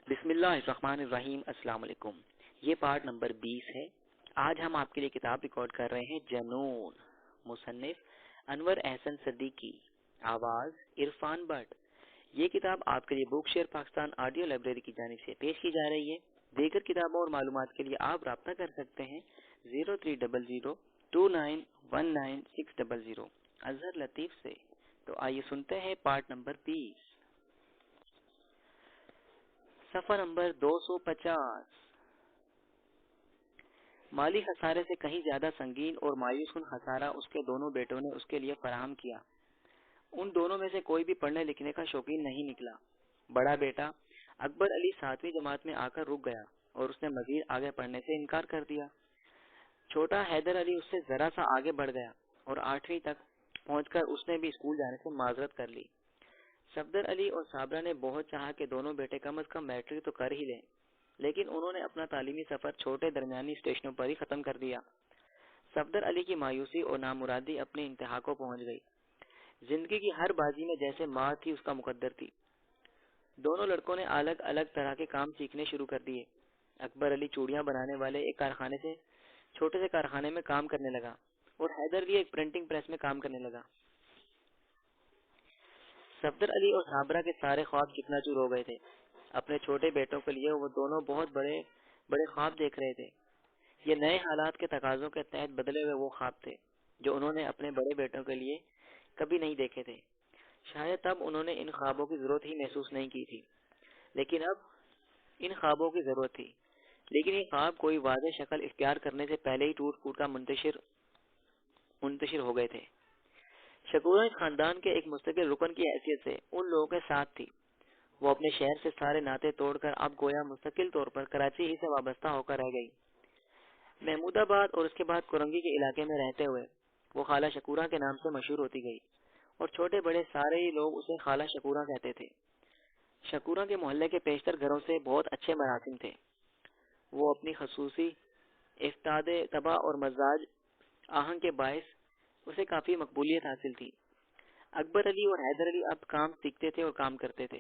بسم اللہ الرحمن الرحیم۔ السلام علیکم۔ یہ پارٹ نمبر 20 ہے۔ آج ہم آپ کے لیے کتاب ریکارڈ کر رہے ہیں جنون، مصنف انور احسن صدیقی، آواز عرفان بٹ۔ یہ کتاب آپ کے لیے بک شیئر پاکستان آڈیو لائبریری کی جانب سے پیش کی جا رہی ہے۔ دیگر کتابوں اور معلومات کے لیے آپ رابطہ کر سکتے ہیں 0300291960 اظہر لطیف سے۔ تو آئیے سنتے ہیں پارٹ نمبر 20، صفحہ نمبر 250۔ مالی خسارے سے کہیں زیادہ سنگین اور مایوس کن خسارہ اس کے دونوں بیٹوں نے اس کے لیے فراہم کیا۔ ان دونوں میں سے کوئی بھی پڑھنے لکھنے کا شوقین نہیں نکلا۔ بڑا بیٹا اکبر علی 7ویں جماعت میں آ کر رک گیا اور اس نے مزید آگے پڑھنے سے انکار کر دیا۔ چھوٹا حیدر علی اس سے ذرا سا آگے بڑھ گیا اور 8ویں تک پہنچ کر اس نے بھی اسکول جانے سے معذرت کر لی۔ صفدر علی اور صابرہ نے بہت چاہا کہ دونوں بیٹے کم از کم میٹرک تو کر ہی لیں، لیکن انہوں نے اپنا تعلیمی سفر چھوٹے درمیانی اسٹیشنوں پر ہی ختم کر دیا۔ صفدر علی کی مایوسی اور نامرادی اپنی انتہا کو پہنچ گئی۔ زندگی کی ہر بازی میں جیسے ماں تھی اس کا مقدر تھی۔ دونوں لڑکوں نے الگ الگ طرح کے کام سیکھنے شروع کر دیے۔ اکبر علی چوڑیاں بنانے والے ایک کارخانے سے چھوٹے سے کارخانے میں کام کرنے لگا اور حیدر علی ایک پرنٹنگ پریس میں کام کرنے لگا۔ صفدر علی اور صابرہ کے سارے خواب چکنا چور ہو گئے تھے۔ اپنے چھوٹے بیٹوں کے لیے وہ دونوں بہت بڑے بڑے خواب دیکھ رہے تھے۔ یہ نئے حالات کے تقاضوں کے تحت بدلے ہوئے وہ خواب تھے جو انہوں نے اپنے بڑے بیٹوں کے لیے کبھی نہیں دیکھے تھے۔ شاید تب انہوں نے ان خوابوں کی ضرورت ہی محسوس نہیں کی تھی، لیکن اب ان خوابوں کی ضرورت تھی۔ لیکن یہ خواب کوئی واضح شکل اختیار کرنے سے پہلے ہی ٹوٹ پھوٹ کر منتشر ہو گئے تھے۔ شکورہ اس خاندان کے ایک مستقل رکن کی حیثیت سے ان لوگوں کے ساتھ تھی۔ وہ اپنے شہر سے سارے ناطے توڑ کر اب گویا مستقل طور پر کراچی ہی سے وابستہ ہو کر رہ گئی۔ محمود آباد اور اس کے بعد کرنگی کے علاقے میں رہتے ہوئے وہ خالہ شکورہ کے نام سے مشہور ہوتی گئی اور چھوٹے بڑے سارے ہی لوگ اسے خالہ شکورہ کہتے تھے۔ شکورہ کے محلے کے پیشتر گھروں سے بہت اچھے مراسم تھے۔ وہ اپنی خصوصی افتاد طبع اور مزاج آہنگ کے باعث اسے کافی مقبولیت حاصل تھی۔ اکبر علی اور حیدر علی اب کام سیکھتے تھے اور کام کرتے تھے۔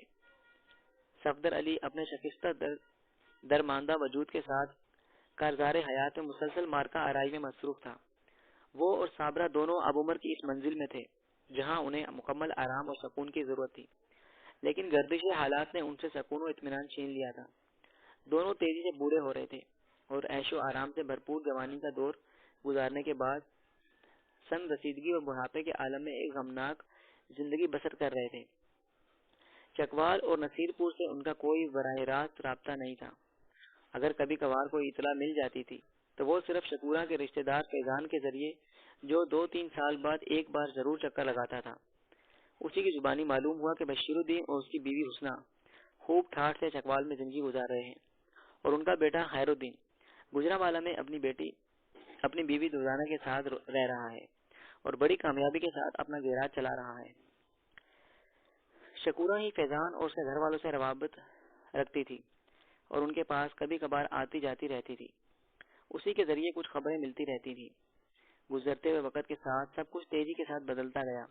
صفدر علی اپنے شکستہ درماندہ وجود کے ساتھ کارزار حیات میں مسلسل مارکہ آرائی میں مصروف تھا۔ وہ اور صابرہ دونوں اب عمر کی اس منزل میں تھے جہاں انہیں مکمل آرام اور سکون کی ضرورت تھی، لیکن گردش حالات نے ان سے سکون و اطمینان چھین لیا تھا۔ دونوں تیزی سے بوڑھے ہو رہے تھے اور عیش و آرام سے بھرپور جوانی کا دور گزارنے کے بعد سن رسیدگی اور بڑھاپے کے عالم میں ایک غمناک زندگی بسر کر رہے تھے۔ چکوال اور نصیر پور سے ان کا کوئی براہ راست رابطہ نہیں تھا۔ اگر کبھی کبھار کوئی اطلاع مل جاتی تھی تو وہ صرف شکورہ کے رشتہ دار فیضان کے ذریعے، جو 2-3 سال بعد ایک بار ضرور چکر لگاتا تھا۔ اسی کی زبانی معلوم ہوا کہ بشیر الدین اور اس کی بیوی حسنہ خوب ٹھاٹھ سے چکوال میں زندگی گزار رہے ہیں اور ان کا بیٹا خیر الدین گجرانوالہ میں اپنی بیوی دردانہ کے ساتھ رہ رہا ہے اور بڑی کامیابی کے ساتھ اپنا گیراج چلا رہا ہے۔ شکورہ ہی فیضان اور اس کے گھر والوں سے روابط رکھتی تھی اور ان کے پاس کبھی کبھار آتی جاتی رہتی تھی۔ اسی کے ذریعے کچھ خبریں ملتی رہتی تھی۔ گزرتے ہوئے وقت کے ساتھ سب کچھ تیزی کے ساتھ بدلتا گیا۔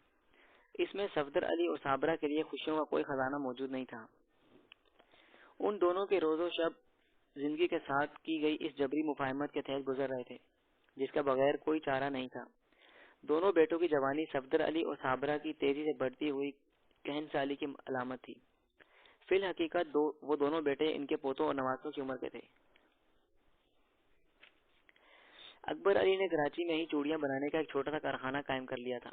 اس میں صفدر علی اور صابرہ کے لیے خوشیوں کا کوئی خزانہ موجود نہیں تھا۔ ان دونوں کے روز و شب زندگی کے ساتھ کی گئی اس جبری مفاہمت کے تحت گزر رہے تھے جس کا بغیر کوئی چارہ نہیں تھا۔ دونوں بیٹوں کی جوانی صفدر علی اور صابرہ کی تیزی سے بڑھتی ہوئی کہن سالی کی علامت تھی۔ فی الحقیقت وہ دونوں بیٹے ان کے پوتوں اور نوازوں کی عمر کے تھے۔ اکبر علی نے کراچی میں ہی چوڑیاں بنانے کا ایک چھوٹا سا کارخانہ قائم کر لیا تھا،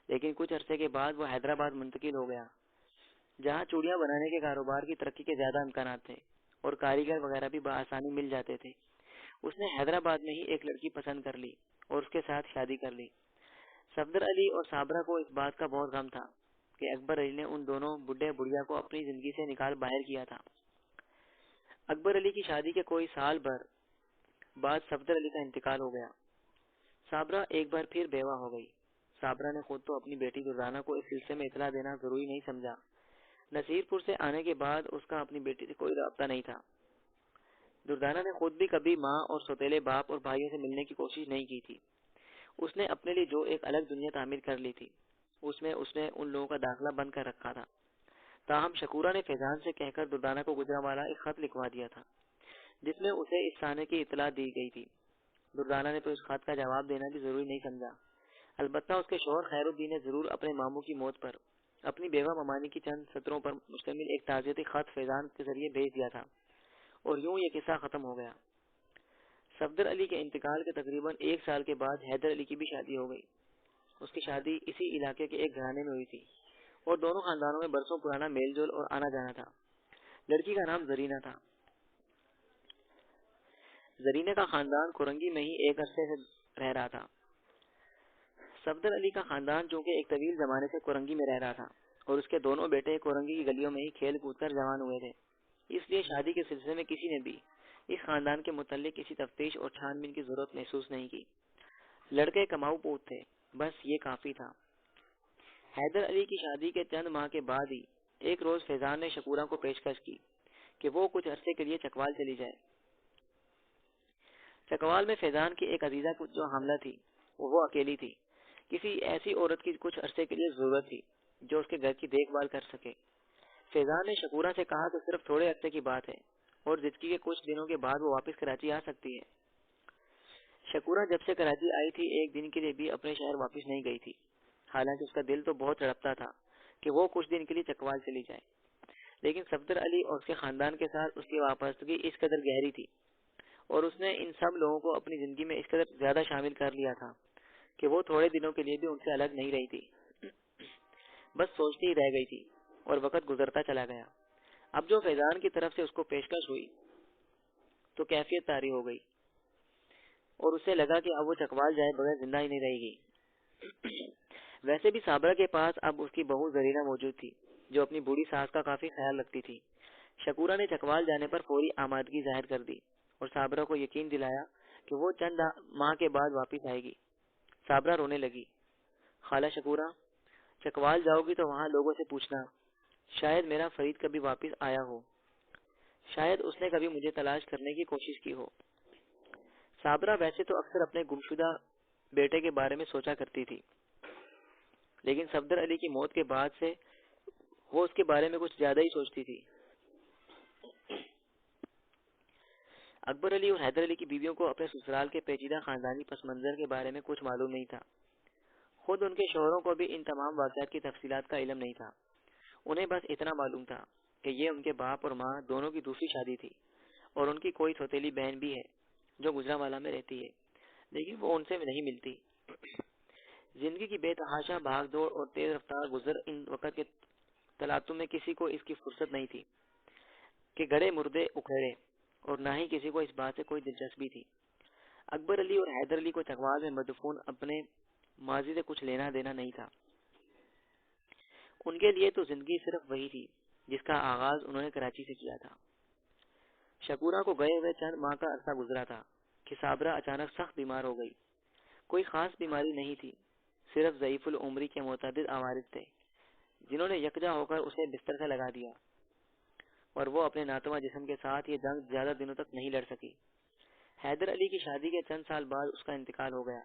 لیکن کچھ عرصے کے بعد وہ حیدرآباد منتقل ہو گیا جہاں چوڑیاں بنانے کے کاروبار کی ترقی کے زیادہ امکانات تھے اور کاریگر وغیرہ بھی بآسانی مل جاتے تھے۔ اس نے حیدرآباد میں ہی ایک لڑکی پسند کر لی اور اس کے ساتھ شادی کر لی۔ صفدر علی اور صابرہ کو اس بات کا بہت غم تھا کہ اکبر علی نے ان دونوں بڈھے بڑھیا کو اپنی زندگی سے نکال باہر کیا تھا۔ اکبر علی کی شادی کے کوئی سال بھر بعد صفدر علی کا انتقال ہو گیا۔ صابرہ ایک بار پھر بیوہ ہو گئی۔ صابرہ نے خود تو اپنی بیٹی دردانہ کو اس سلسلے میں اطلاع دینا ضروری نہیں سمجھا۔ نصیر پور سے آنے کے بعد اس کا اپنی بیٹی سے کوئی رابطہ نہیں تھا۔ دردانہ نے خود بھی کبھی ماں اور سوتیلے باپ اور بھائیوں سے ملنے کی کوشش نہیں کی تھی۔ اس نے اپنے لیے جو ایک الگ دنیا تعمیر کر لی تھی اس میں اس نے ان لوگوں کا داخلہ بند کر رکھا تھا تاہم شکورہ نے فیضان سے کہہ کر دردانہ کو گجرانوالہ ایک خط لکھوا دیا تھا جس میں اسے اس سانے کی اطلاع دی گئی تھی۔ دردانہ نے تو اس خط کا جواب دینا بھی ضروری نہیں سمجھا، البتہ اس کے شوہر خیر الدین نے ضرور اپنے ماموں کی موت پر اپنی بیوہ ممانی کی چند سطروں پر مشتمل ایک تعزیتی خط فیضان کے ذریعے بھیج دیا تھا، اور یوں یہ قصہ ختم ہو گیا۔ صفدر علی کے انتقال کے تقریباً 1 سال کے بعد حیدر علی کی بھی شادی ہو گئی۔ اس کی شادی اسی علاقے کے ایک گھرانے میں ہوئی تھی اور دونوں خاندانوں میں برسوں پرانا میل جول اور آنا جانا تھا۔ لڑکی کا نام زرینہ تھا۔ زرینہ کا خاندان کورنگی میں ہی ایک عرصے سے رہ رہا تھا۔ صفدر علی کا خاندان چونکہ ایک طویل زمانے سے کورنگی میں رہ رہا تھا اور اس کے دونوں بیٹے کورنگی کی گلیوں میں ہی کھیل کود کر جوان ہوئے تھے، اس لیے شادی کے سلسلے میں کسی نے بھی اس خاندان کے متعلق کسی تفتیش اور چھان بین کی ضرورت محسوس نہیں کی۔ لڑکے کماؤ پوت تھے، بس یہ کافی تھا۔ حیدر علی کی شادی کے چند ماہ کے بعد ہی ایک روز فیضان نے شکورہ کو پیشکش کی کہ وہ کچھ عرصے کے لیے چکوال چلی جائے۔ چکوال میں فیضان کی ایک عزیزہ جو حاملہ تھی وہ اکیلی تھی، کسی ایسی عورت کی کچھ عرصے کے لیے ضرورت تھی جو اس کے گھر کی دیکھ بھال کر سکے۔ فیضان نے شکورہ سے کہا کہ صرف تھوڑے عرصے کی بات ہے اور زندگی کے کچھ دنوں کے بعد وہ واپس کراچی آ سکتی ہے۔ شکورہ جب سے کراچی آئی تھی ایک دن کے لیے بھی اپنے شہر واپس نہیں گئی تھی، حالانکہ اس کا دل تو بہت تڑپتا تھا کہ وہ کچھ دن کے لیے چکوال چلی جائے، لیکن صفدر علی اور اس کے خاندان کے ساتھ اس کی وابستگی اس قدر گہری تھی اور اس نے ان سب لوگوں کو اپنی زندگی میں اس قدر زیادہ شامل کر لیا تھا کہ وہ تھوڑے دنوں کے لیے بھی ان سے الگ نہیں رہی تھی، بس سوچتی ہی رہ گئی تھی اور وقت گزرتا چلا گیا۔ اب جو فیضان کی طرف سے اس کو پیشکش ہوئی تو کیفیت طاری ہو گئی اور اسے لگا کہ اب وہ چکوال جائے بغیر زندہ ہی نہیں رہے گی۔ ویسے بھی صابرہ کے پاس اب اس کی بہو زرینہ موجود تھی جو اپنی بوڑھی ساس کا کافی خیال رکھتی تھی۔ شکورہ نے چکوال جانے پر فوری آمادگی ظاہر کر دی اور صابرہ کو یقین دلایا کہ وہ چند ماہ کے بعد واپس آئے گی۔ صابرہ رونے لگی۔ خالہ شکورہ، چکوال جاؤ گی تو وہاں لوگوں سے پوچھنا، شاید میرا فرید کبھی واپس آیا ہو، شاید اس نے کبھی مجھے تلاش کرنے کی کوشش کی ہو۔ صابرہ ویسے تو اکثر اپنے گمشدہ بیٹے کے بارے میں سوچا کرتی تھی، لیکن صفدر علی کی موت کے بعد سے وہ اس کے بارے میں کچھ زیادہ ہی سوچتی تھی۔ اکبر علی اور حیدر علی کی بیویوں کو اپنے سسرال کے پیچیدہ خاندانی پس منظر کے بارے میں کچھ معلوم نہیں تھا۔ خود ان کے شوہروں کو بھی ان تمام واقعات کی تفصیلات کا علم نہیں تھا۔ انہیں بس اتنا معلوم تھا کہ یہ ان کے باپ اور ماں دونوں کی دوسری شادی تھی اور ان کی کوئی سوتیلی بہن بھی ہے جو گجرانوالہ میں رہتی ہے، لیکن وہ ان سے نہیں ملتی۔ زندگی کی بے تحاشا بھاگ دوڑ اور تیز رفتار گزر ان وقت کے تلاطم میں کسی کو اس کی فرصت نہیں تھی کہ گڑے مردے اکھیڑے، اور نہ ہی کسی کو اس بات سے کوئی دلچسپی تھی۔ اکبر علی اور حیدر علی کو چکوال میں مدفون اپنے ماضی سے کچھ لینا دینا نہیں تھا۔ ان کے لیے تو زندگی صرف وہی تھی جس کا آغاز انہوں نے کراچی سے کیا تھا۔ شکورہ کو گئے ہوئے چند ماہ کا عرصہ گزرا تھا کہ صابرہ اچانک سخت بیمار ہو گئی۔ کوئی خاص بیماری نہیں تھی، صرف ضعیف العمری کے متعدد عوارض تھے جنہوں نے یکجا ہو کر اسے بستر سے لگا دیا، اور وہ اپنے ناتواں جسم کے ساتھ یہ جنگ زیادہ دنوں تک نہیں لڑ سکی۔ حیدر علی کی شادی کے چند سال بعد اس کا انتقال ہو گیا۔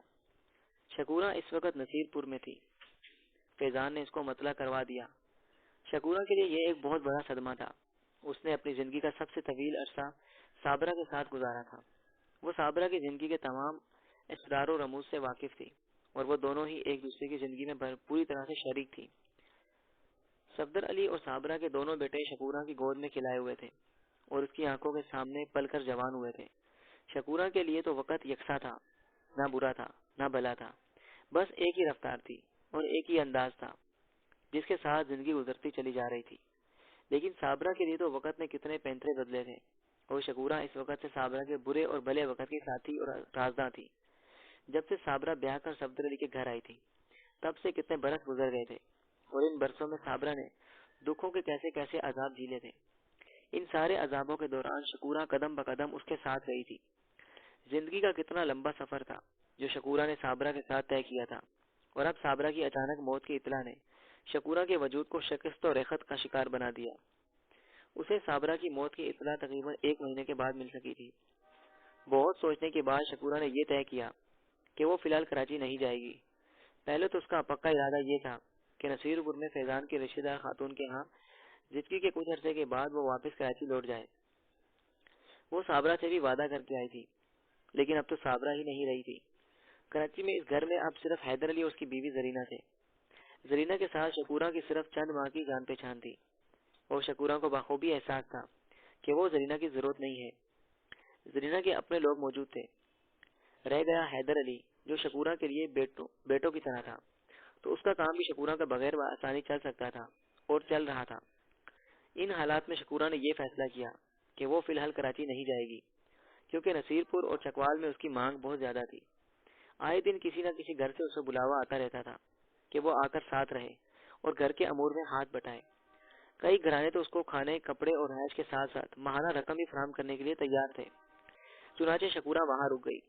شکورہ اس وقت نصیر پور میں تھی۔ فیضان نے اس کو مطلع کروا دیا۔ شکورہ کے لیے یہ ایک بہت بڑا صدمہ تھا۔ اس نے اپنی زندگی کا سب سے طویل عرصہ صابرہ کے ساتھ گزارا تھا۔ وہ صابرہ کی زندگی کے تمام اسرار و رموز سے واقف تھی اور وہ دونوں ہی ایک دوسرے کی زندگی میں پوری طرح سے شریک تھی۔ صفدر علی اور صابرہ کے دونوں بیٹے شکورہ کی گود میں کھلائے ہوئے تھے اور اس کی آنکھوں کے سامنے پل کر جوان ہوئے تھے۔ شکورہ کے لیے تو وقت یکساں تھا، نہ برا تھا نہ بھلا تھا، بس ایک ہی رفتار تھی اور ایک ہی انداز تھا جس کے ساتھ زندگی گزرتی چلی جا رہی تھی۔ لیکن صابرہ کے لیے تو وقت نے کتنے پینترے بدلے تھے اور شکورہ اس وقت سے صابرہ کے برے اور بھلے وقت کی ساتھی اور رازداں تھی۔ جب سے صابرہ بیاہ کر صفدر علی کے گھر آئی تھی تب سے کتنے برس گزر گئے تھے، اور ان برسوں میں صابرہ نے دکھوں کے کیسے کیسے عذاب جھیلے تھے۔ ان سارے عذابوں کے دوران شکورہ قدم بقدم اس کے ساتھ رہی تھی۔ زندگی کا کتنا لمبا سفر تھا جو شکورہ نے صابرہ کے ساتھ طے کیا تھا، اور اب صابرہ کی اچانک موت کی اطلاع نے شکورہ کے وجود کو شکست و ریخت کا شکار بنا دیا۔ اسے صابرہ کی موت کی اطلاع تقریباً 1 مہینے کے بعد مل سکی تھی۔ بہت سوچنے کے بعد شکورہ نے یہ طے کیا کہ وہ فی الحال کراچی نہیں جائے گی۔ پہلے تو اس کا پکا ارادہ یہ تھا کہ نصیر پور میں فیضان کے رشتہ دار خاتون کے ہاں زندگی کے کچھ عرصے کے بعد وہ واپس کراچی لوٹ جائے۔ وہ صابرہ سے بھی وعدہ کر کے آئی تھی، لیکن اب تو صابرہ ہی نہیں رہی تھی۔ کراچی میں اس گھر میں اب صرف حیدر علی اور اس کی بیوی زرینہ تھے۔ زرینہ کے ساتھ شکورہ کی صرف چند ماہ کی جان پہچان تھی، اور شکورہ کو بخوبی احساس تھا کہ وہ زرینہ کی ضرورت نہیں ہے۔ زرینہ کے اپنے لوگ موجود تھے۔ رہ گیا حیدر علی، جو شکورہ کے لیے بیٹوں کی طرح تھا، تو اس کا کام بھی شکورہ کا بغیر آسانی چل سکتا تھا، اور چل رہا تھا۔ ان حالات میں شکورہ نے یہ فیصلہ کیا کہ وہ فی الحال کراچی نہیں جائے گی، کیونکہ نصیر پور اور چکوال میں اس کی مانگ بہت زیادہ تھی۔ آئے دن کسی نہ کسی گھر سے اسے بلاوا آتا رہتا تھا کہ وہ آ کر ساتھ رہے اور گھر کے امور میں ہاتھ بٹائے۔ کئی گھرانے تو اس کو کھانے، کپڑے اور رہائش کے ساتھ ساتھ ماہانہ رقم بھی فراہم کرنے کے لیے تیار تھے۔ چنانچہ شکورہ وہاں رک گئی،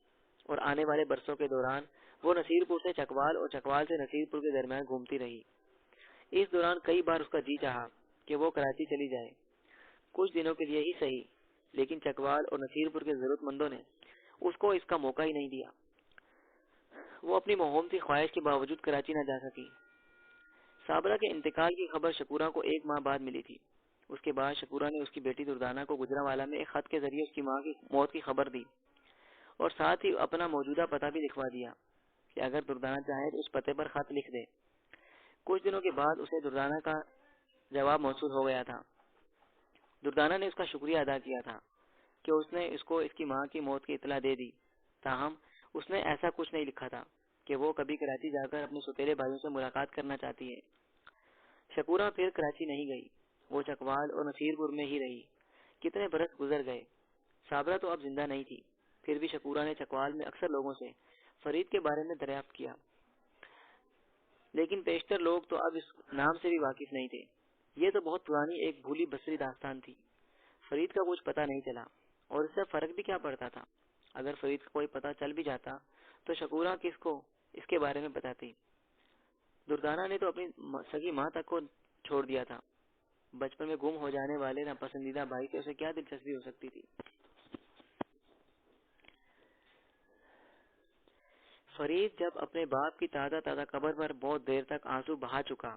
اور آنے والے برسوں کے دوران وہ نصیر پور سے چکوال اور چکوال سے نصیر پور کے درمیان گھومتی رہی۔ اس دوران کئی بار اس کا جی چاہا کہ وہ کراچی چلی جائے، کچھ دنوں کے لیے ہی صحیح، لیکن چکوال اور نصیر پور کے ضرورت مندوں نے اس کو اس کا موقع ہی نہیں دیا۔ وہ اپنی محبتی خواہش کے باوجود کراچی نہ جا سکی۔ صابرہ کے انتقال کی خبر شکورہ کو 1 ماہ بعد ملی تھی۔ اس کے بعد شکورہ نے اس کی بیٹی دردانہ کو گجرانوالہ میں ایک خط کے ذریعے اس کی ماں کی موت کی خبر دی، اور ساتھ ہی اپنا موجودہ پتہ بھی لکھوا دیا کہ اگر دردانہ چاہے تو اس پتے پر خط لکھ دے۔ کچھ دنوں کے بعد اسے دردانہ کا جواب موصول ہو گیا تھا۔ دردانہ نے اس کا شکریہ ادا کیا تھا کہ اس نے اس کو اس کی ماں کی موت کی اطلاع دے دی، تاہم اس نے ایسا کچھ نہیں لکھا تھا کہ وہ کبھی کراچی جا کر اپنے سوتیلے بھائیوں سے ملاقات کرنا چاہتی ہے۔ شکورہ پھر کراچی نہیں گئی، وہ چکوال اور نصیر پور میں ہی رہی۔ کتنے برس گزر گئے۔ صابرہ تو اب زندہ نہیں تھی، پھر بھی شکورہ نے چکوال میں اکثر لوگوں سے فرید کے بارے میں دریافت کیا، لیکن بیشتر لوگ تو اب اس نام سے بھی واقف نہیں تھے۔ یہ تو بہت پرانی ایک بھولی بسری داستان تھی۔ فرید کا کچھ پتہ نہیں چلا، اور اس سے فرق بھی کیا پڑتا تھا؟ اگر فرید کا کوئی پتہ چل بھی جاتا تو شکورہ کس کو اس کے بارے میں بتاتی؟ دردانہ نے تو اپنی سگی ماں تک کو چھوڑ دیا تھا۔ بچپن میں گم ہو جانے والے ناپسندیدہ بھائی سے اسے کیا دلچسپی ہو سکتی تھی؟ فرید جب اپنے باپ کی تازہ تازہ قبر پر بہت دیر تک آنسو بہا چکا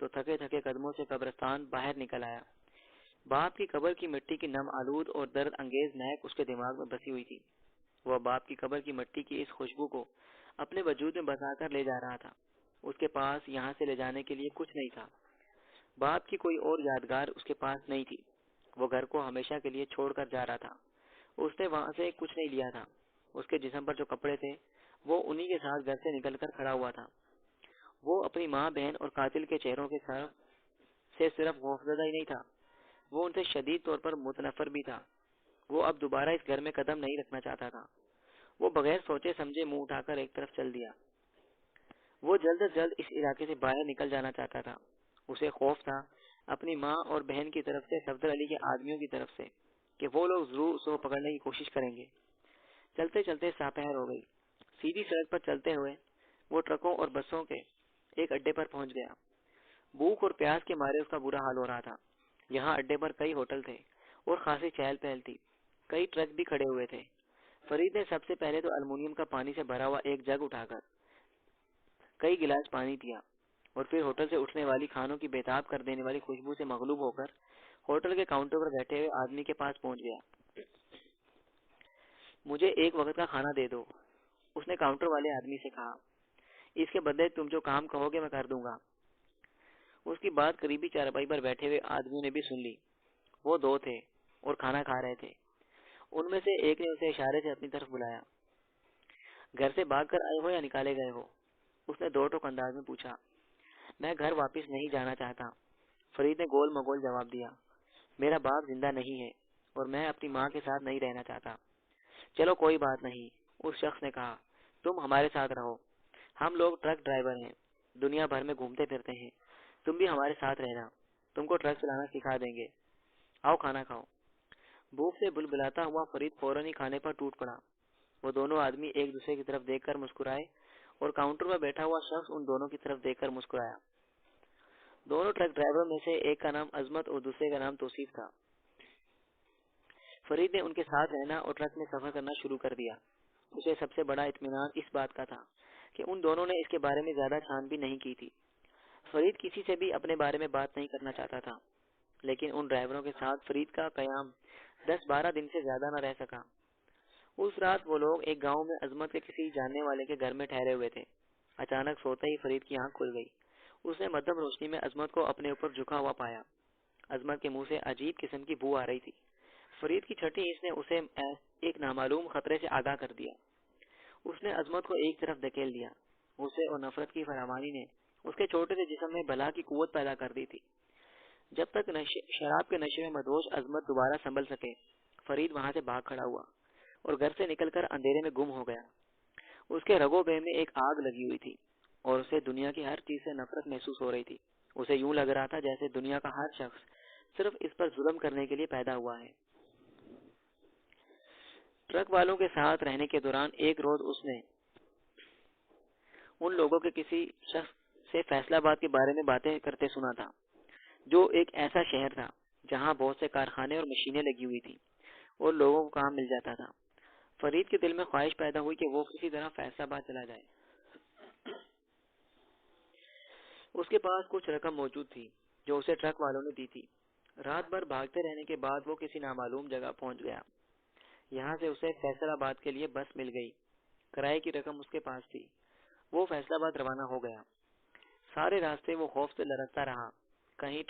تو تھکے تھکے قدموں سے قبرستان باہر نکل آیا۔ باپ کی قبر کی مٹی کی نم آلود اور درد انگیز مہک اس کے دماغ میں بسی ہوئی تھی۔ وہ باپ کی قبر کی مٹی کی اس خوشبو کو اپنے وجود میں بسا کر لے جا رہا تھا۔ اس کے پاس یہاں سے لے جانے کے لیے کچھ نہیں تھا۔ باپ کی کوئی اور یادگار اس کے پاس نہیں تھی۔ وہ گھر کو ہمیشہ کے لیے چھوڑ کر جا رہا تھا۔ اس نے وہاں سے کچھ نہیں لیا تھا۔ اس کے جسم پر جو کپڑے تھے وہ انہی کے ساتھ گھر سے نکل کر کھڑا ہوا تھا۔ وہ اپنی ماں، بہن اور قاتل کے چہروں کے سے صرف خوفزدہ ہی نہیں تھا، وہ ان سے شدید طور پر متنفر بھی تھا۔ وہ اب دوبارہ اس گھر میں قدم نہیں رکھنا چاہتا تھا۔ وہ بغیر سوچے سمجھے منہ اٹھا کر ایک طرف چل دیا۔ وہ جلد از جلد اس علاقے سے باہر نکل جانا چاہتا تھا۔ اسے خوف تھا اپنی ماں اور بہن کی طرف سے، صفدر علی کے آدمیوں کی طرف سے، کہ وہ لوگ ضرور اس کو پکڑنے کی کوشش کریں گے۔ چلتے چلتے ساپہر ہو گئی۔ سیدھی سڑک پر چلتے ہوئے وہ ٹرکوں اور بسوں کے ایک اڈے پر پہنچ گیا۔ بھوک اور پیاس کے مارے اس کا برا حال ہو رہا تھا۔ یہاں اڈے پر کئی ہوٹل تھے اور خاصی چہل پہل تھی۔ کئی ٹرک بھی کھڑے ہوئے تھے۔ فرید نے سب سے پہلے تو المونیم کا پانی سے بھرا ہوا ایک جگ اٹھا کر کئی گلاس پانی پیا، اور پھر ہوٹل سے اٹھنے والی کھانوں کی بےتاب کر دینے والی خوشبو سے مغلوب ہو کر ہوٹل کے کاؤنٹر پر بیٹھے ہوئے آدمی کے پاس پہنچ گیا۔ مجھے ایک وقت کا کھانا دے دو، اس نے کاؤنٹر والے آدمی سے کہا۔ اس کے بدلے تم جو کام کہو گے میں کر دوں گا۔ اس کی بات قریبی چارپائی پر بیٹھے ہوئے آدمیوں نے بھی سن لی۔ وہ 2 تھے اور کھانا کھا رہے تھے۔ ان میں سے ایک نے اسے اشارے سے اپنی طرف بلایا۔ گھر سے بھاگ کر آئے ہو یا نکالے گئے ہو؟ اس نے 2 ٹوک انداز میں پوچھا۔ میں گھر واپس نہیں جانا چاہتا، فرید نے گول مگول جواب دیا۔ میرا باپ زندہ نہیں ہے اور میں اپنی ماں کے ساتھ نہیں رہنا چاہتا۔ چلو کوئی بات نہیں، اس شخص نے کہا، تم ہمارے ساتھ رہو۔ ہم لوگ ٹرک ڈرائیور ہیں، دنیا بھر میں گھومتے پھرتے ہیں، تم بھی ہمارے ساتھ رہنا، تم کو ٹرک چلانا سکھا دیں گے۔ آؤ کھانا کھاؤ۔ بھوک سے بلبلاتا ہوا فرید فوراً ہی کھانے پر ٹوٹ پڑا۔ وہ دونوں آدمی ایک دوسرے کی طرف دیکھ کر مسکرائے اور کاؤنٹر پر بیٹھا ہوا شخص ان دونوں کی طرف دیکھ کر مسکرایا۔ دونوں ٹرک ڈرائیوروں میں سے ایک کا نام عظمت اور دوسرے کا نام توصیف تھا۔ فرید نے ان کے ساتھ رہنا اور ٹرک میں سفر کرنا شروع کر دیا۔ اسے سب سے بڑا اطمینان اس بات کا تھا کہ ان دونوں نے اس کے بارے میں زیادہ چھان بھی نہیں کی تھی۔ فرید کسی سے بھی اپنے بارے میں بات نہیں کرنا چاہتا تھا۔ لیکن ان ڈرائیوروں کے ساتھ فرید کا قیام 10-12 دن سے زیادہ نہ رہ سکا۔ اس رات وہ لوگ ایک گاؤں میں عظمت کے کسی جاننے والے کے گھر میں ٹھہرے ہوئے تھے۔ اچانک سوتے ہی فرید کی آنکھ کھل گئی۔ اس نے مدھم روشنی میں عظمت کو اپنے اوپر جھکا ہوا پایا۔ عظمت کے منہ سے عجیب قسم کی بو آ رہی تھی۔ فرید کی چھٹی اس نے اسے ایک نامعلوم خطرے سے آگاہ کر دیا۔ اس نے عظمت کو ایک طرف دھکیل دیا۔ غصے اور نفرت کی فراوانی نے اس کے چھوٹے سے جسم میں بلا کی قوت پیدا کر دی تھی۔ جب تک شراب کے نشے میں مدہوش عظمت دوبارہ سنبھل سکے، فرید وہاں سے بھاگ کھڑا ہوا اور گھر سے نکل کر اندھیرے میں گم ہو گیا۔ اس کے رگوں بے میں ایک آگ لگی ہوئی تھی اور اسے دنیا کی ہر چیز سے نفرت محسوس ہو رہی تھی۔ اسے یوں لگ رہا تھا جیسے دنیا کا ہر شخص صرف اس پر ظلم کرنے کے لیے پیدا ہوا ہے۔ ٹرک والوں کے ساتھ رہنے کے دوران ایک روز اس نے ان لوگوں کے کسی شخص سے فیصلہ آباد کے بارے میں باتیں کرتے سنا تھا، جو ایک ایسا شہر تھا جہاں بہت سے کارخانے اور مشینیں لگی ہوئی تھی اور لوگوں کو کام مل جاتا تھا۔ فرید کے دل میں خواہش پیدا ہوئی کہ وہ کسی طرح فیصلہ آباد چلا جائے۔ اس کے پاس کچھ رقم موجود تھی جو اسے ٹرک والوں نے دی تھی۔ رات بھر بھاگتے رہنے کے بعد وہ کسی نامعلوم جگہ پہنچ گیا۔ یہاں سے اسے فیصل آباد کے لیے بس مل گئی۔ کرائے کی رقم اس کے پاس تھی۔ وہ فیصل آباد روانہ ہو گیا۔ سارے راستے وہ خوف سے لرزتا رہا کہیں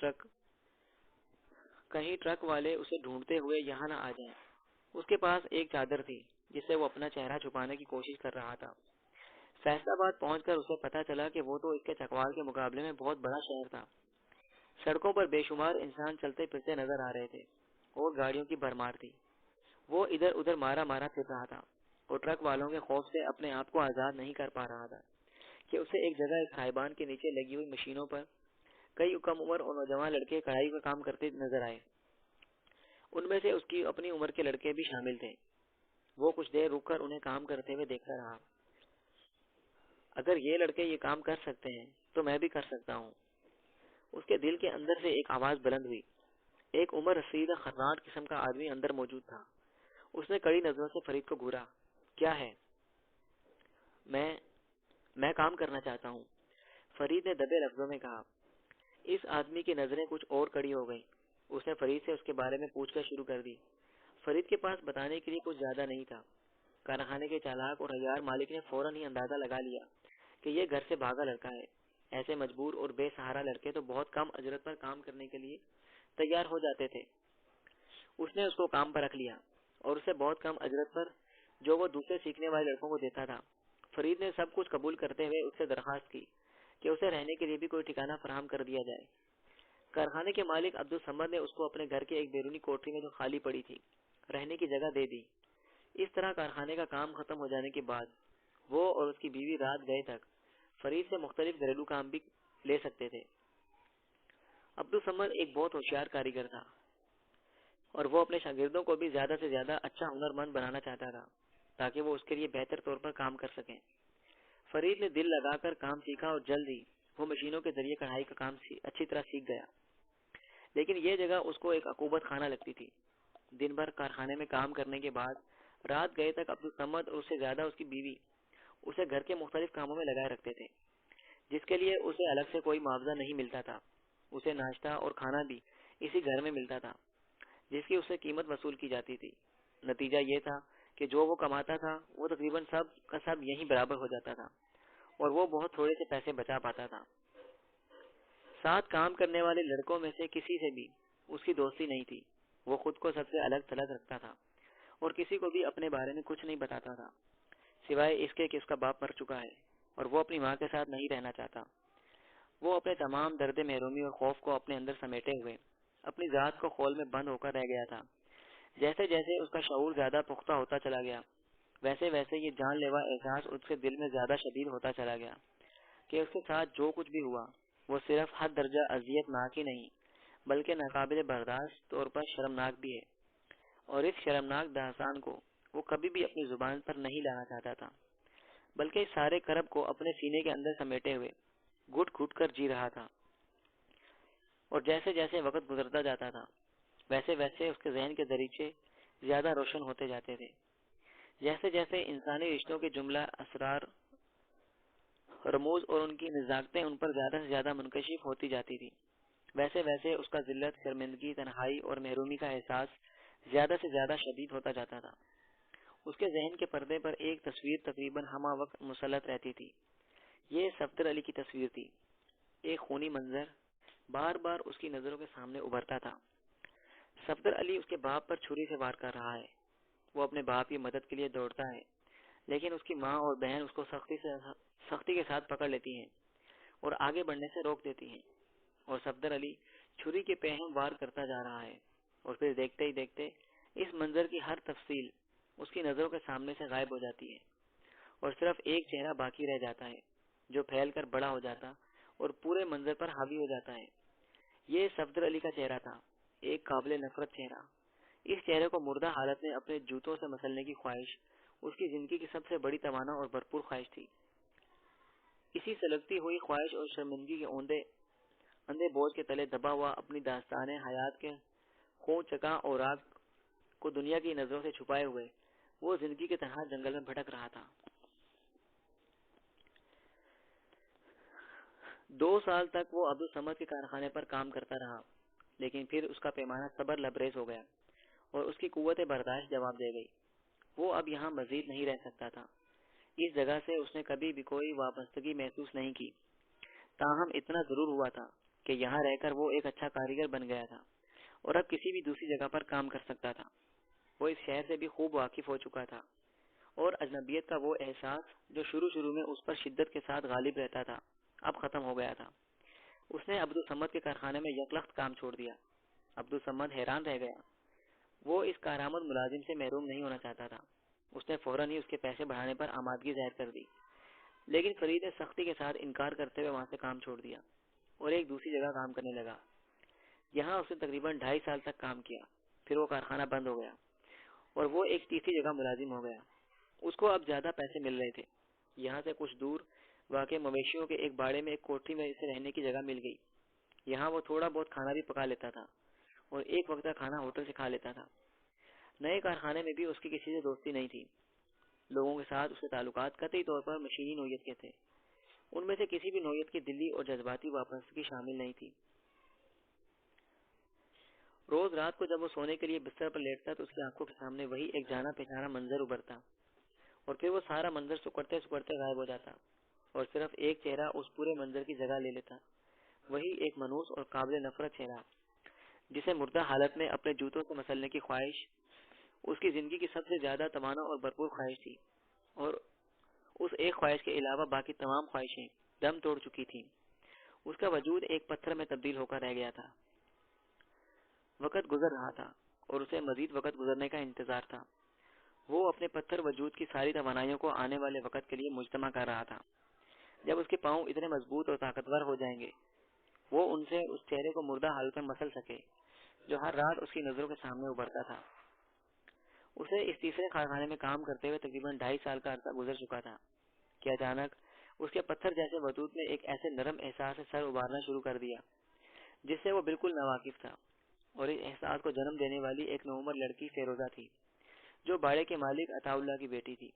ٹرک والے اسے ڈھونڈتے ہوئے یہاں نہ آ جائیں۔ اس کے پاس ایک چادر تھی جس سے وہ اپنا چہرہ چھپانے کی کوشش کر رہا تھا۔ فیصل آباد پہنچ کر اسے پتا چلا کہ وہ تو اس کے چکوال کے مقابلے میں بہت بڑا شہر تھا۔ سڑکوں پر بے شمار انسان چلتے پھرتے نظر آ رہے تھے اور گاڑیوں کی بھرمار تھی۔ وہ ادھر ادھر مارا پھر رہا تھا اور ٹرک والوں کے خوف سے اپنے آپ کو آزاد نہیں کر پا رہا تھا کہ اسے ایک جگہ ایک خائبان کے نیچے لگی ہوئی مشینوں پر کئی کم عمر اور نوجوان لڑکے کڑھائی کا کام کرتے نظر آئے۔ ان میں سے اس کی اپنی عمر کے لڑکے بھی شامل تھے۔ وہ کچھ دیر رک کر انہیں کام کرتے ہوئے دیکھتا رہا۔ اگر یہ لڑکے یہ کام کر سکتے ہیں تو میں بھی کر سکتا ہوں۔ اس کے دل کے اندر سے ایک آواز بلند ہوئی۔ ایک عمر رسیدہ خطرناک قسم کا آدمی اندر موجود تھا۔ اس نے کڑی نظروں سے فرید کو گھورا۔ کیا ہے؟ میں کام کرنا چاہتا ہوں، فرید نے دبے لفظوں میں کہا۔ اس آدمی کی نظریں کچھ اور کڑی ہو گئیں۔ اس نے فرید سے اس کے بارے میں پوچھ کر شروع کر دی۔ فرید کے پاس بتانے کے لیے کچھ زیادہ نہیں تھا۔ کارخانے کے چالاک اور ہیار مالک نے فوراً ہی اندازہ لگا لیا کہ یہ گھر سے بھاگا لڑکا ہے۔ ایسے مجبور اور بے سہارا لڑکے تو بہت کم اجرت پر کام کرنے کے لیے تیار ہو جاتے تھے۔ اس نے اس کو کام پر رکھ لیا اور اسے بہت کم اجرت پر، جو وہ دوسرے سیکھنے والے لڑکوں کو دیتا تھا۔ فرید نے سب کچھ قبول کرتے ہوئے اس سے درخواست کی کہ اسے رہنے کے لیے بھی کوئی ٹھکانہ فراہم کر دیا جائے۔ کارخانے کے مالک عبدالصمد نے اس کو اپنے گھر کے ایک بیرونی کوٹری میں جو خالی پڑی تھی رہنے کی جگہ دے دی۔ اس طرح کارخانے کا کام ختم ہو جانے کے بعد وہ اور اس کی بیوی رات گئے تک فرید سے مختلف گھریلو کام بھی لے سکتے تھے۔ عبدالصمد ایک بہت ہوشیار کاریگر تھا اور وہ اپنے شاگردوں کو بھی زیادہ سے زیادہ اچھا ہنرمند بنانا چاہتا تھا تاکہ وہ اس کے لیے بہتر طور پر کام کر سکیں۔ فرید نے دل لگا کر کام سیکھا اور جلد ہی وہ مشینوں کے ذریعے کڑھائی کا کام اچھی طرح سیکھ گیا۔ لیکن یہ جگہ اس کو ایک عقوبت خانہ لگتی تھی۔ دن بھر کارخانے میں کام کرنے کے بعد رات گئے تک عبدالصمد اور اس سے زیادہ اس کی بیوی اسے گھر کے مختلف کاموں میں لگائے رکھتے تھے، جس کے لیے اسے الگ سے کوئی معاوضہ نہیں ملتا تھا۔ اسے ناشتہ اور کھانا بھی اسی گھر میں ملتا تھا جس کی اسے قیمت وصول کی جاتی تھی۔ نتیجہ یہ تھا کہ جو وہ کماتا تھا وہ تقریباً سب کا سب یہیں برابر ہو جاتا تھا اور وہ بہت تھوڑے سے پیسے بچا پاتا تھا۔ ساتھ کام کرنے والے لڑکوں میں سے کسی سے بھی اس کی دوستی نہیں تھی۔ وہ خود کو سب سے الگ تھلگ رکھتا تھا اور کسی کو بھی اپنے بارے میں کچھ نہیں بتاتا تھا، سوائے اس کے کہ اس کا باپ مر چکا ہے اور وہ اپنی ماں کے ساتھ نہیں رہنا چاہتا۔ وہ اپنے تمام درد محرومی اور خوف کو اپنے اندر سمیٹے ہوئے اپنی ذات کو خول میں بند ہو کر رہ گیا تھا۔ جیسے جیسے اس کا شعور زیادہ پختہ ہوتا چلا گیا، ویسے ویسے یہ جان لیوا احساس اس کے دل میں زیادہ شدید ہوتا چلا گیا کہ اس کے ساتھ جو کچھ بھی ہوا وہ صرف حد درجہ اذیت ناک ہی نہیں بلکہ ناقابل برداشت طور پر شرمناک بھی ہے، اور اس شرمناک داستان کو وہ کبھی بھی اپنی زبان پر نہیں لانا چاہتا تھا، بلکہ اس سارے کرب کو اپنے سینے کے اندر سمیٹے ہوئے گھٹ گھٹ کر جی رہا تھا۔ اور جیسے جیسے وقت گزرتا جاتا تھا ویسے ویسے اس کے ذہن کے دریچے زیادہ روشن ہوتے جاتے تھے۔ جیسے جیسے انسانی رشتوں کے جملہ اسرار رموز اور ان کی نزاکتیں ان پر زیادہ سے زیادہ منکشف ہوتی جاتی تھی، ویسے ویسے اس کا ذلت، شرمندگی، تنہائی اور محرومی کا احساس زیادہ سے زیادہ شدید ہوتا جاتا تھا۔ اس کے ذہن کے پردے پر ایک تصویر تقریباً ہمہ وقت مسلط رہتی تھی۔ یہ صفدر علی کی تصویر تھی۔ ایک خونی منظر بار بار اس کی نظروں کے سامنے ابھرتا تھا۔ صفدر علی اس کے باپ پر چھری سے وار کر رہا ہے۔ وہ اپنے باپ کی مدد کے لیے دوڑتا ہے، لیکن اس کی ماں اور بہن اس کو سختی کے ساتھ پکڑ لیتی ہیں اور آگے بڑھنے سے روک دیتی ہیں، اور صفدر علی چھری کے پہم وار کرتا جا رہا ہے، اور پھر دیکھتے ہی دیکھتے اس منظر کی ہر تفصیل اس کی نظروں کے سامنے سے غائب ہو جاتی ہے، اور صرف ایک چہرہ باقی رہ جاتا ہے جو پھیل کر بڑا ہو جاتا اور پورے منظر پر حاوی ہو جاتا ہے۔ یہ صفدر علی کا چہرہ تھا، ایک قابل نفرت چہرہ۔ اس چہرے کو مردہ حالت میں اپنے جوتوں سے مسلنے کی خواہش اس کی زندگی کی سب سے بڑی توانا اور بھرپور خواہش تھی۔ اسی سلگتی ہوئی خواہش اور شرمندگی کے اندھے بوجھ کے تلے دبا ہوا، اپنی داستان حیات کے خون چکا اور راز کو دنیا کی نظروں سے چھپائے ہوئے وہ زندگی کے تنہا جنگل میں بھٹک رہا تھا۔ 2 سال تک وہ عبدالصمد کے کارخانے پر کام کرتا رہا، لیکن پھر اس کا پیمانہ صبر لبریز ہو گیا اور اس کی قوت برداشت جواب دے گئی۔ وہ اب یہاں مزید نہیں رہ سکتا تھا۔ اس جگہ سے اس نے کبھی بھی کوئی وابستگی محسوس نہیں کی، تاہم اتنا ضرور ہوا تھا کہ یہاں رہ کر وہ ایک اچھا کاریگر بن گیا تھا اور اب کسی بھی دوسری جگہ پر کام کر سکتا تھا۔ وہ اس شہر سے بھی خوب واقف ہو چکا تھا، اور اجنبیت کا وہ احساس جو شروع میں اس پر شدت کے ساتھ غالب رہتا تھا اب ختم ہو گیا تھا۔ اس نے عبدالصمد کے کارخانے میں یکلخت کام چھوڑ دیا۔ عبدالصمد حیران رہ گیا۔ وہ اس کارآمد ملازم سے محروم نہیں ہونا چاہتا تھا۔ اس نے فوراً ہی اس کے پیسے بڑھانے پر آمادگی ظاہر کر دی، لیکن فرید نے سختی کے ساتھ انکار کرتے ہوئے وہاں سے کام چھوڑ دیا اور ایک دوسری جگہ کام کرنے لگا۔ یہاں اس نے تقریباً 2.5 سال تک کام کیا، پھر وہ کارخانہ بند ہو گیا اور وہ ایک تیسری جگہ ملازم ہو گیا۔ اس کو اب زیادہ پیسے مل رہے تھے۔ یہاں سے کچھ دور واقع مویشیوں کے ایک باڑے میں ایک کوٹری میں اسے رہنے کی جگہ مل گئی۔ یہاں وہ تھوڑا بہت کھانا بھی پکا لیتا تھا اور ایک وقت کا کھانا ہوٹل سے کھا لیتا تھا۔ نئے کارخانے میں بھی اس کی کسی سے دوستی نہیں تھی۔ لوگوں کے ساتھ اس کے تعلقات قطعی طور پر مشینی نوعیت کے تھے۔ ان میں سے کسی بھی نوعیت کی دلی اور جذباتی وابستگی شامل نہیں تھی۔ روز رات کو جب وہ سونے کے لیے بستر پر لیٹتا تو اس کی آنکھوں کے سامنے وہی ایک جانا پہچانا منظر ابھرتا، اور پھر وہ سارا منظر سکڑتے سکڑتے غائب ہو جاتا اور صرف ایک چہرہ اس پورے منظر کی جگہ لے لیتا، وہی ایک منحوس اور قابل نفرت چہرہ جسے مردہ حالت میں اپنے جوتوں سے مسلنے کی خواہش اس کی زندگی کی سب سے زیادہ توانا اور بھرپور خواہش تھی، اور اس ایک خواہش کے علاوہ باقی تمام خواہشیں دم توڑ چکی تھیں۔ اس کا وجود ایک پتھر میں تبدیل ہو کر رہ گیا تھا۔ وقت گزر رہا تھا اور اسے مزید وقت گزرنے کا انتظار تھا۔ وہ اپنے پتھر وجود کی ساری توانائیوں کو آنے والے وقت کے لیے مجتمع کر رہا تھا۔ جب اس کے پاؤں اتنے مضبوط اور طاقتور ہو جائیں گے، وہ ان سے اس چہرے کو مردہ حالت میں مسل سکے جو ہر رات اس کی نظروں کے سامنے ابھرتا تھا۔ اسے اس تیسرے کارخانے میں کام کرتے ہوئے تقریباً 2.5 سال کا عرصہ گزر چکا تھا کہ اچانک اس کے پتھر جیسے وجود میں ایک ایسے نرم احساس سے سر ابھارنا شروع کر دیا جس سے وہ بالکل ناواقف تھا، اور اس احساس کو جنم دینے والی ایک نوعمر لڑکی فیروزہ تھی جو باڑے کے مالک عطا اللہ کی بیٹی تھی۔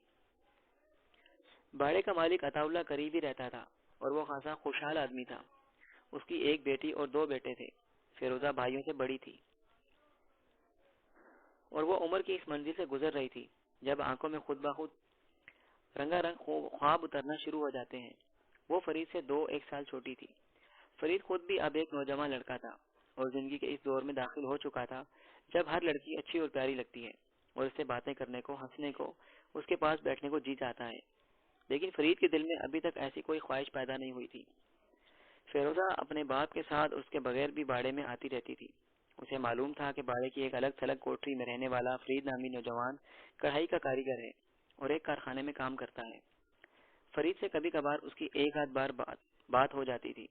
باڑے کا مالک عطا اللہ قریب ہی رہتا تھا اور وہ خاصا خوشحال آدمی تھا۔ اس کی ایک بیٹی اور 2 بیٹے تھے۔ فیروزہ بھائیوں سے بڑی تھی اور وہ عمر کی اس منزل سے گزر رہی تھی جب آنکھوں میں خود بخود رنگا رنگ خواب اترنا شروع ہو جاتے ہیں۔ وہ فرید سے 1 سال چھوٹی تھی۔ فرید خود بھی اب ایک نوجوان لڑکا تھا اور زندگی کے اس دور میں داخل ہو چکا تھا جب ہر لڑکی اچھی اور پیاری لگتی ہے اور اس سے باتیں کرنے کو، ہنسنے کو، اس کے پاس بیٹھنے کو جی چاہتا ہے، لیکن فرید کے دل میں ابھی تک ایسی کوئی خواہش پیدا نہیں ہوئی تھی۔ فیروزہ اپنے باپ کے ساتھ اس کے بغیر بھی باڑے میں آتی رہتی تھی۔ اسے معلوم تھا کہ باڑے کی ایک الگ تھلگ کوٹری میں رہنے والا فرید نامی نوجوان کڑھائی کا کاریگر ہے اور ایک کارخانے میں کام کرتا ہے۔ فرید سے کبھی کبھار اس کی ایک آدھ بار بات ہو جاتی تھی۔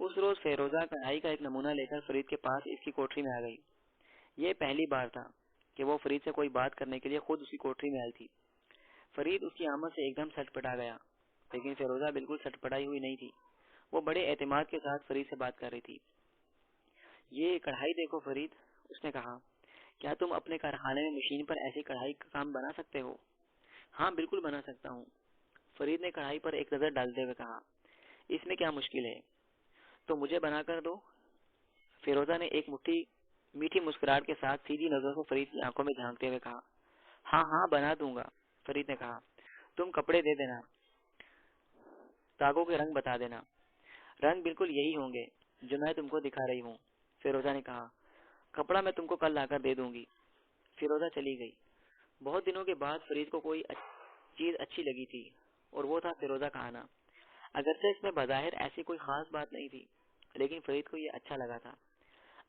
اس روز فیروزہ کڑھائی کا ایک نمونہ لے کر فرید کے پاس اس کی کوٹری میں آ گئی۔ یہ پہلی بار تھا کہ وہ فرید سے کوئی بات کرنے کے لیے خود اس کی کوٹری میں آئی تھی۔ فرید اس کی آمد سے ایک دم سٹ پٹا گیا، لیکن فیروزہ بالکل سٹ پٹائی ہوئی نہیں تھی۔ وہ بڑے اعتماد کے ساتھ فرید سے بات کر رہی تھی۔ یہ کڑھائی دیکھو فرید، اس نے کہا، کیا تم اپنے کارخانے میں مشین پر ایسی کڑھائی کا کام بنا سکتے ہو؟ ہاں بالکل بنا سکتا ہوں، فرید نے کڑھائی پر ایک نظر ڈالتے ہوئے کہا۔ اس میں کیا مشکل ہے؟ تو مجھے بنا کر دو، فیروزہ نے ایک میٹھی مسکراہٹ کے ساتھ سیدھی نظروں سے فرید کی آنکھوں میں جھانکتے ہوئے کہا۔ ہاں ہاں بنا دوں گا، فرید نے کہا۔ تم کپڑے دے دینا، تاگوں کے رنگ بتا دینا۔ رنگ بالکل یہی ہوں گے جو میں تم کو دکھا رہی ہوں، فیروزہ نے کہا۔ کپڑا میں تم کو کل لا کر دے دوں گی۔ فیروزہ چلی گئی۔ بہت دنوں کے بعد فرید کو کوئی چیز اچھی لگی تھی، اور وہ تھا فیروزہ کا آنا۔ اگرچہ اس میں بظاہر ایسی کوئی خاص بات نہیں تھی، لیکن فرید کو یہ اچھا لگا تھا۔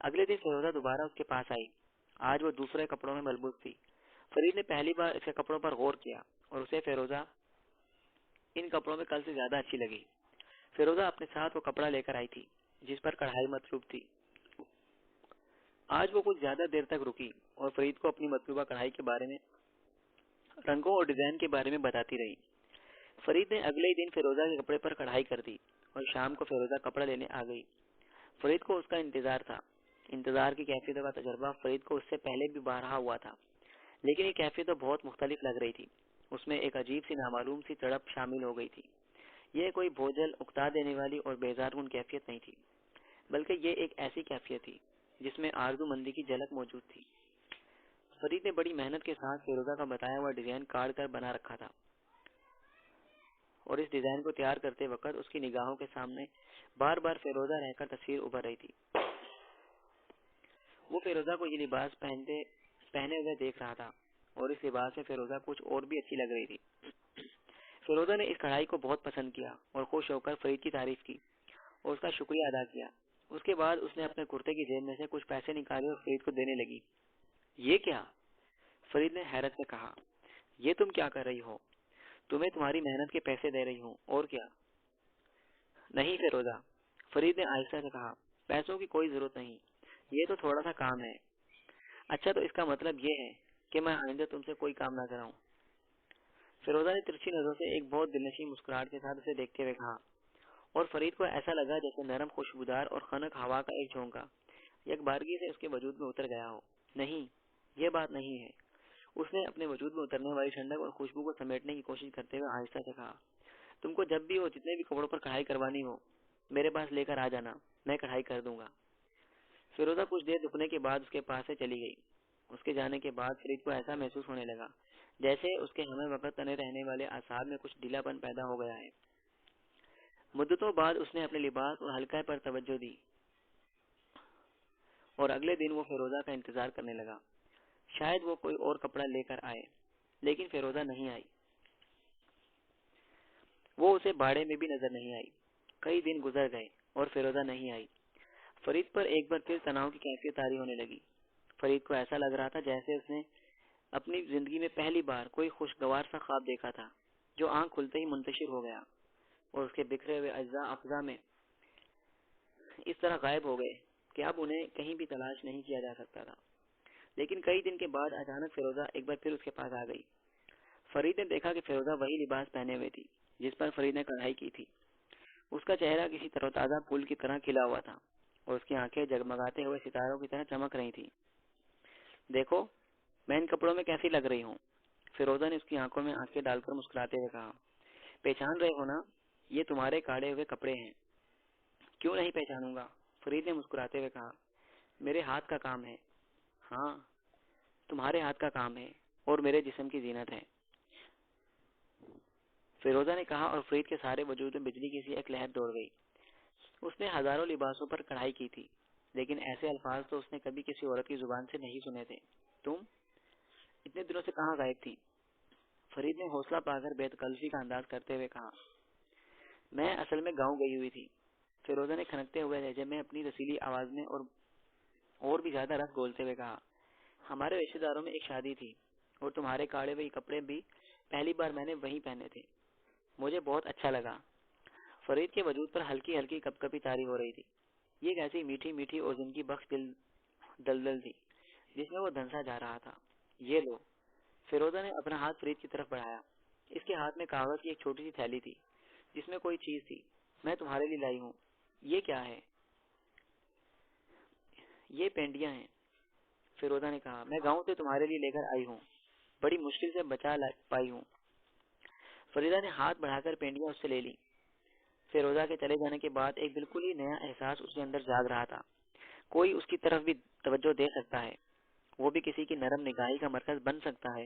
اگلے دن فیروزہ دوبارہ اس کے پاس آئی۔ آج وہ دوسرے کپڑوں میں ملبوس تھی۔ فرید نے پہلی بار اس کے کپڑوں پر غور کیا، اور اسے فیروزہ ان کپڑوں میں کل سے زیادہ اچھی لگی۔ فیروزہ اپنے ساتھ وہ کپڑا لے کر آئی تھی جس پر کڑھائی مطلوب تھی۔ آج وہ کچھ زیادہ دیر تک رکی اور فرید کو اپنی مطلوبہ کڑھائی کے بارے میں، رنگوں اور ڈیزائن کے بارے میں بتاتی رہی۔ فرید نے اگلے ہی دن فیروزہ کے کپڑے پر کڑھائی کر دی، اور شام کو فیروزہ کپڑا لینے آ گئی۔ فرید کو اس کا انتظار تھا۔ انتظار کی کیفیت کا تجربہ فرید کو اس سے پہلے بھی بارہا ہوا تھا، لیکن یہ کیفیت تو بہت مختلف لگ رہی تھی۔ اس میں ایک عجیب سی نامعلوم سی تڑپ شامل ہو گئی تھی۔ یہ کوئی بوجھل، اکتا دینے والی اور بیزار کن کیفیت نہیں تھی، بلکہ یہ ایک ایسی کیفیت تھی جس میں آرزو مندی کی جھلک موجود تھی۔ فرید نے بڑی محنت کے ساتھ فیروزہ کا بتایا ہوا ڈیزائن کاٹ کر بنا رکھا تھا، اور اس ڈیزائن کو تیار کرتے وقت اس کی نگاہوں کے سامنے بار بار فیروزہ رہ کر تصویر ابھر رہی تھی۔ وہ فیروزہ کو یہ لباس پہنے ہوئے دیکھ رہا تھا، اور اس لباس میں فیروزہ کچھ اور بھی اچھی لگ رہی تھی۔ فیروزہ نے اس کڑھائی کو بہت پسند کیا اور خوش ہو کر فرید کی تعریف کی اور اس کا شکریہ ادا کیا۔ اس کے بعد اس نے اپنے کرتے کی جیب میں سے کچھ پیسے نکالے اور فرید کو دینے لگی۔ یہ کیا؟ فرید نے حیرت سے کہا۔ یہ تم کیا کر رہی ہو؟ تمہیں تمہاری محنت کے پیسے دے رہی ہوں، اور کیا؟ نہیں فیروزہ، فرید نے آہستہ سے کہا، پیسوں کی کوئی ضرورت نہیں، یہ تو تھوڑا سا کام ہے۔ اچھا، تو اس کا مطلب یہ ہے کہ میں آئندہ تم سے کوئی کام نہ کراؤں؟ فیروزہ نے ترچھی نظروں سے ایک بہت دلنشین مسکراہٹ کے ساتھ اسے دیکھتے ہوئے کہا، اور فرید کو ایسا لگا جیسے نرم، خوشبودار اور خنک ہوا کا ایک جھونکا یک بارگی سے اس کے وجود میں اتر گیا ہو۔ نہیں، یہ بات نہیں ہے۔ اس نے اپنے وجود میں اترنے والی ٹھنڈک اور خوشبو کو سمیٹنے کی کوشش کرتے ہوئے آہستہ سے کہا، تم کو جب بھی ہو، جتنے بھی کپڑوں پر کڑھائی کروانی ہو، میرے پاس لے کر آ جانا، میں کڑھائی کر دوں گا۔ فیروزہ کچھ دیر رکنے کے بعد اس کے پاس سے چلی گئی۔ اس کے جانے کے بعد فرید کو ایسا محسوس ہونے لگا جیسے اس کے ہمیں وقت تنے رہنے والے اعصاب میں کچھ ڈھیلا پن پیدا ہو گیا ہے۔ مدتوں بعد اس نے اپنے لباس اور حلقہ پر توجہ دی، اور اگلے دن وہ فیروزہ کا انتظار کرنے لگا۔ شاید وہ کوئی اور کپڑا لے کر آئے، لیکن فیروزہ نہیں آئی۔ وہ اسے باڑے میں بھی نظر نہیں آئی۔ کئی دن گزر گئے اور فیروزہ نہیں آئی۔ فرید پر ایک بار پھر تناؤ کی کیفیت طاری ہونے لگی۔ فرید کو ایسا لگ رہا تھا جیسے اس نے اپنی زندگی میں پہلی بار کوئی خوشگوار سا خواب دیکھا تھا جو آنکھ کھلتے ہی منتشر ہو گیا، اور اس کے بکھرے ہوئے اجزاء افزا میں اس طرح غائب ہو گئے کہ اب انہیں کہیں بھی تلاش نہیں کیا جا سکتا تھا۔ لیکن کئی دن کے بعد اچانک فیروزہ ایک بار پھر اس کے پاس آ گئی۔ فرید نے دیکھا کہ فیروزہ وہی لباس پہنے ہوئے تھی جس پر فرید نے کڑھائی کی تھی۔ اس کا چہرہ کسی تر و تازہ پھول کی طرح کھلا ہوا تھا، اور اس کی آنکھیں جگمگاتے ہوئے ستاروں کی طرح چمک رہی تھیں۔ دیکھو، میں ان کپڑوں میں کیسی لگ رہی ہوں؟ فیروزہ نے اس کی آنکھوں میں آنکھیں ڈال کر مسکراتے ہوئے کہا۔ پہچان رہے ہو نا؟ یہ تمہارے کاڑے ہوئے کپڑے ہیں۔ کیوں نہیں پہچانوں گا؟ فرید نے مسکراتے ہوئے کہا۔ میرے ہاتھ کا کام ہے۔ ہاں، تمہارے ہاتھ کا کام ہے، اور میرے جسم کی زینت ہے، فیروزہ نے کہا، اور فرید کے سارے وجود میں بجلی کی سی ایک لہر دوڑ گئی۔ اس نے ہزاروں لباسوں پر کڑھائی کی تھی، لیکن ایسے الفاظ تو اس نے کبھی کسی عورت کی زبان سے نہیں سنے تھے۔ تم اتنے دنوں سے کہاں غائب تھی؟ فرید نے حوصلہ پا کر بے تکلفی کا انداز کرتے ہوئے کہا۔ میں اصل میں گاؤں گئی ہوئی تھی، فیروزہ نے کھنکتے ہوئے لہجے میں اپنی رسیلی آواز میں اور بھی زیادہ رس گھولتے ہوئے کہا۔ ہمارے رشتے داروں میں ایک شادی تھی، اور تمہارے کاڑے ہوئے کپڑے بھی پہلی بار میں نے وہیں پہنے تھے۔ مجھے بہت اچھا لگا۔ فرید کے وجود پر ہلکی ہلکی کپ کپی طاری ہو رہی تھی۔ یہ ایک ایسی میٹھی میٹھی اور زندگی بخش دلدل تھی جس میں وہ دھنسا جا رہا تھا۔ یہ لو۔ فیروزہ نے اپنا ہاتھ فرید کی طرف بڑھایا۔ اس کے ہاتھ میں کاغذ کی ایک چھوٹی سی تھیلی تھی جس میں کوئی چیز تھی۔ میں تمہارے لیے لائی ہوں۔ یہ کیا ہے؟ یہ پینڈیاں ہیں، فیروزہ نے کہا۔ میں گاؤں سے تمہارے لیے لے کر آئی ہوں، بڑی مشکل سے بچا پائی ہوں۔ فریدہ نے ہاتھ بڑھا کر پینڈیاں اس سے لے لی۔ فیروزہ کے چلے جانے کے بعد ایک بالکل ہی نیا احساس اس کے اندر جاگ رہا تھا۔ کوئی اس کی طرف بھی توجہ دے سکتا ہے، وہ بھی کسی کی نرم نگاہی کا مرکز بن سکتا ہے۔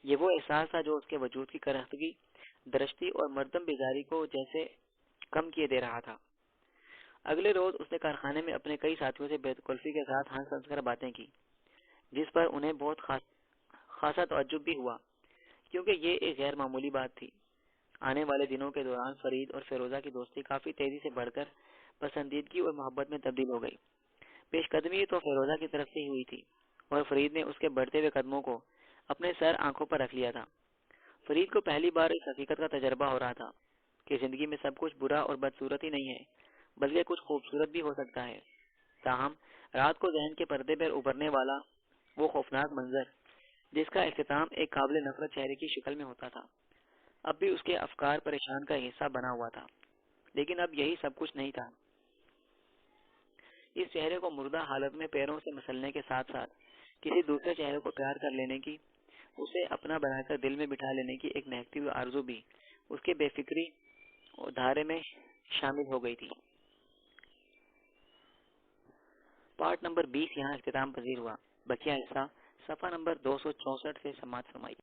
یہ وہ احساس تھا جو اس کے وجود کی کرختگی، درشتی اور مردم بیزاری کو جیسے کم کیے دے رہا تھا۔ اگلے روز اس نے کارخانے میں اپنے کئی ساتھیوں سے بے تکلفی کے ساتھ ہنس ہنس کر باتیں کی، جس پر انہیں بہت خاصا تعجب بھی ہوا، کیونکہ یہ ایک غیر معمولی بات تھی۔ آنے والے دنوں کے دوران فرید اور فیروزہ کی دوستی کافی تیزی سے بڑھ کر پسندیدگی اور محبت میں تبدیل ہو گئی۔ پیش قدمی تو فیروزہ کی طرف سے ہی ہوئی تھی، اور فرید نے اس کے بڑھتے ہوئے قدموں کو اپنے سر آنکھوں پر رکھ لیا تھا۔ فرید کو پہلی بار اس حقیقت کا تجربہ ہو رہا تھا کہ زندگی میں سب کچھ برا اور بدصورت ہی نہیں ہے، بلکہ کچھ خوبصورت بھی ہو سکتا ہے۔ تاہم رات کو ذہن کے پردے پر ابھرنے والا وہ خوفناک منظر، جس کا اختتام ایک قابل نفرت چہرے کی شکل میں ہوتا تھا، اب بھی اس کے افکار پریشان کا حصہ بنا ہوا تھا۔ لیکن اب یہی سب کچھ نہیں تھا۔ اس چہرے کو مردہ حالت میں پیروں سے مسلنے کے ساتھ ساتھ کسی دوسرے چہرے کو پیار کر لینے کی، اسے اپنا بنا کر دل میں بٹھا لینے کی ایک مہکتی ہوئی آرزو بھی اس کے بے فکری اور دھارے میں شامل ہو گئی تھی۔ پارٹ نمبر 20 یہاں اختتام پذیر ہوا۔ بقیہ حصہ صفحہ نمبر 264 سے سماعت فرمائی۔